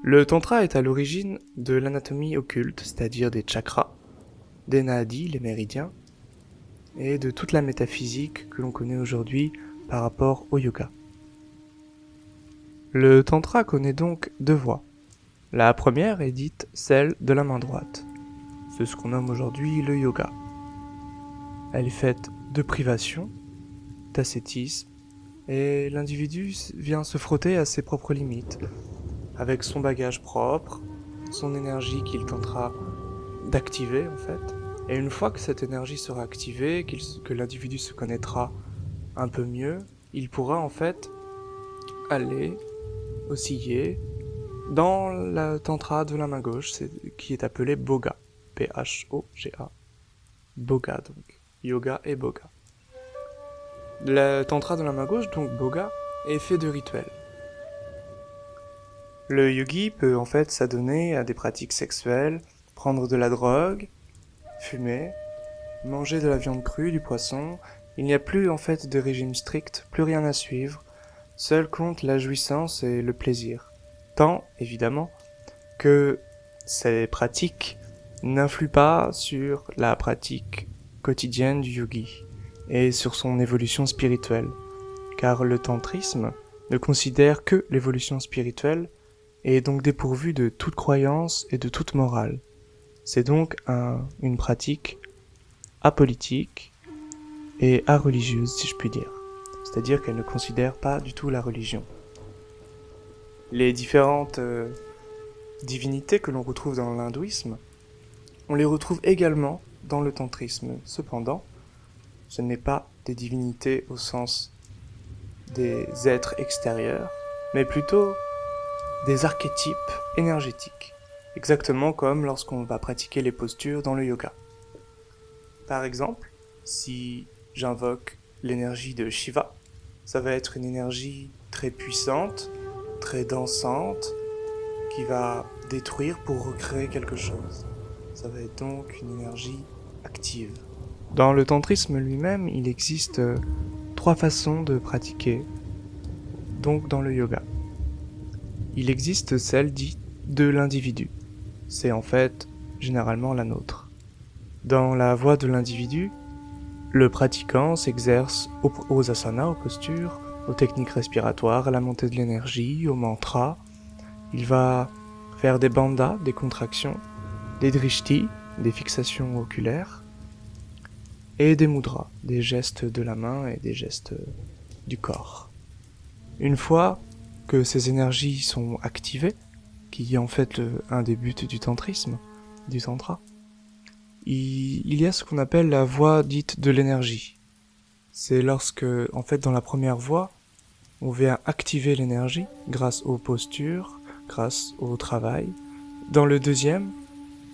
Le tantra est à l'origine de l'anatomie occulte, c'est-à-dire des chakras, des nadis, les méridiens, et de toute la métaphysique que l'on connaît aujourd'hui par rapport au yoga. Le tantra connaît donc deux voies. La première est dite celle de la main droite. C'est ce qu'on nomme aujourd'hui le yoga. Elle est faite de privation, d'ascétisme, et l'individu vient se frotter à ses propres limites, avec son bagage propre, son énergie qu'il tentera d'activer en fait. Et une fois que cette énergie sera activée, que l'individu se connaîtra un peu mieux, il pourra en fait aller osciller dans la tantra de la main gauche, qui est appelé Boga. P-H-O-G-A. Boga donc. Yoga et Boga. Le tantra de la main gauche, donc Boga, est fait de rituels. Le yogi peut en fait s'adonner à des pratiques sexuelles, prendre de la drogue, fumer, manger de la viande crue, du poisson. Il n'y a plus en fait de régime strict, plus rien à suivre. Seul compte la jouissance et le plaisir. Tant, évidemment, que ces pratiques n'influent pas sur la pratique quotidienne du yogi et sur son évolution spirituelle, car le tantrisme ne considère que l'évolution spirituelle et est donc dépourvu de toute croyance et de toute morale. C'est donc une pratique apolitique et areligieuse, si je puis dire. C'est-à-dire qu'elle ne considère pas du tout la religion. Les différentes divinités que l'on retrouve dans l'hindouisme, on les retrouve également dans le tantrisme. Cependant, ce n'est pas des divinités au sens des êtres extérieurs, mais plutôt des archétypes énergétiques, exactement comme lorsqu'on va pratiquer les postures dans le yoga. Par exemple, si j'invoque l'énergie de Shiva, ça va être une énergie très puissante, très dansante, qui va détruire pour recréer quelque chose. Ça va être donc une énergie active. Dans le tantrisme lui-même, il existe 3 façons de pratiquer, donc dans le yoga. Il existe celle dite de l'individu. C'est en fait généralement la nôtre. Dans la voie de l'individu, le pratiquant s'exerce aux asanas, aux postures, aux techniques respiratoires, à la montée de l'énergie, aux mantras. Il va faire des bandhas, des contractions, des drishtis, des fixations oculaires, et des mudras, des gestes de la main et des gestes du corps. Une fois que ces énergies sont activées, qui est en fait un des buts du tantrisme, du tantra, il y a ce qu'on appelle la voie dite de l'énergie. C'est lorsque, en fait, dans la première voie, on vient activer l'énergie grâce aux postures, grâce au travail. Dans le deuxième,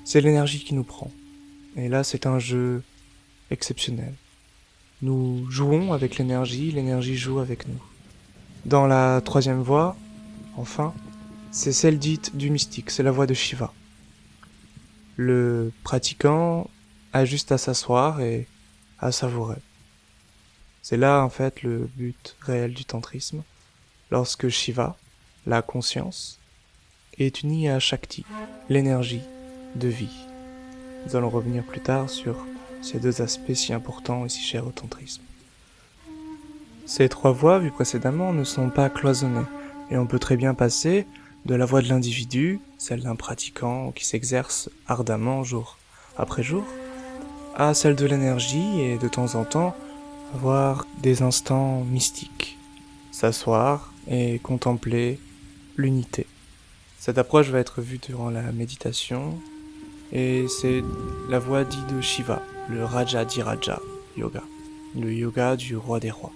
c'est l'énergie qui nous prend. Et là, c'est un jeu exceptionnel. Nous jouons avec l'énergie joue avec nous. Dans la troisième voie, enfin, c'est celle dite du mystique, c'est la voie de Shiva. Le pratiquant a juste à s'asseoir et à savourer. C'est là en fait le but réel du tantrisme, lorsque Shiva, la conscience, est unie à Shakti, l'énergie de vie. Nous allons revenir plus tard sur ces deux aspects si importants et si chers au tantrisme. Ces 3 voies vues précédemment ne sont pas cloisonnées, et on peut très bien passer de la voie de l'individu, celle d'un pratiquant qui s'exerce ardemment jour après jour, à celle de l'énergie et de temps en temps avoir des instants mystiques, s'asseoir et contempler l'unité. Cette approche va être vue durant la méditation et c'est la voie dite de Shiva, le Raja d'Iraja yoga, le yoga du roi des rois.